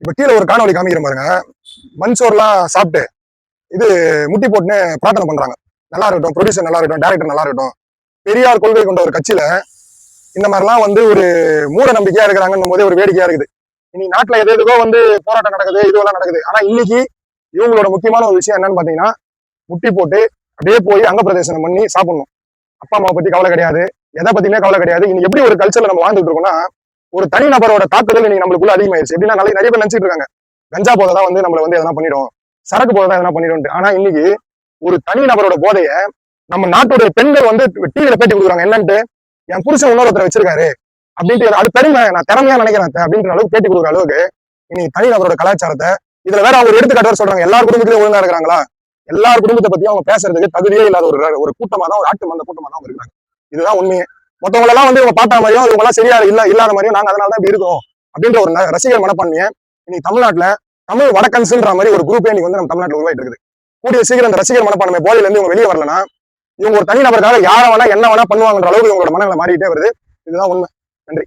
இப்ப கீழே ஒரு காணொலி காமிக்கிற பாருங்க. மண் சோறுலாம் சாப்பிட்டு இது முட்டி போட்டுன்னு பிரார்த்தனை பண்றாங்க. நல்லா இருக்கட்டும், ப்ரொடியூசர் நல்லா இருக்கட்டும், டேரக்டர் நல்லா இருக்கட்டும். பெரியார் கொள்கை கொண்ட ஒரு கட்சியில இந்த மாதிரிலாம் ஒரு மூட நம்பிக்கையா இருக்கிறாங்கன்னும் போதே ஒரு வேடிக்கையா இருக்குது. இனி நாட்டுல எதுக்கோ போராட்டம் நடக்குது, இதுவெல்லாம் நடக்குது. ஆனா இன்னைக்கு இவங்களோட முக்கியமான ஒரு விஷயம் என்னன்னு பாத்தீங்கன்னா, முட்டி போட்டு அப்படியே போய் அங்க பிரதேசனம் பண்ணி சாப்பிடணும். அப்பா அம்மாவை பத்தி கவலை கிடையாது, எதை பத்தியுமே கவலை கிடையாது. இன்னைக்கு எப்படி ஒரு கல்ச்சர்ல நம்ம வாழ்ந்துட்டு இருக்கோம்னா, ஒரு தனி நபரோட தாக்குதல் இன்னைக்கு நம்மளுக்குள்ள அதிகமாயிருச்சு. எப்படின்னா நிறைய பேர் நினைச்சிட்டு இருக்காங்க, கஞ்சா போதை தான் நம்மள எதனா பண்ணிடும், சரக்கு போதை தான் எதனா பண்ணிடும். ஆனா இன்னைக்கு ஒரு தனி நபரோட போதைய நம்ம நாட்டுடைய பெண்கள் டிவியில பேட்டி கொடுக்குறாங்க. என்னன்ட்டு, என் புருஷன் இன்னொருத்தரை வச்சிருக்காரு அப்படின்ட்டு, அது பெருமை, நான் திறமையா நினைக்கிறேன் அப்படின்ற அளவுக்கு பேட்டி கொடுக்குற அளவுக்கு இன்னைக்கு தனி நபரோட கலாச்சாரத்தை இதுல வேற அவங்க எடுத்துக்காட்டு சொல்றாங்க. எல்லார் குடும்பத்திலயும் ஒழுங்கா இருக்கிறாங்களா? எல்லார் குடும்பத்தை பத்தி அவங்க பேசுறதுக்கு தகுதியே இல்லாத ஒரு கூட்டமா தான், ஒரு ஆட்டு மந்த கூட்டமா தான் இருக்காங்க. இதுதான் உண்மையே. மற்றவங்க எல்லாம் இவங்க பார்த்தா மாதிரியும் இவங்க எல்லாம் சரியா இல்லாத மாதிரியும் நாங்க அதனால தான் இப்படி இருக்கோம் அப்படின்ற ஒரு ரசிகர் மனப்பான்மையை இன்னைக்கு தமிழ்நாட்டுல தமிழ் வடக்கன்ஸ்ன்ற மாதிரி ஒரு குரூப்பே இன்னைக்கு நம்ம தமிழ்நாட்டில் உருவாயிட்டு இருக்குது. கூடிய சீக்கிரம் அந்த ரசிகர் மனப்பான்மை போதையில இருந்து இவங்க வெளியே வரலன்னா இவங்க ஒரு தனி நபருக்காக யாரை வேணா என்ன வேணா பண்ணுவாங்கன்ற அளவுக்கு இவங்களோட மனங்களை மாறிட்டே வருது. இதுதான் உண்மை. நன்றி.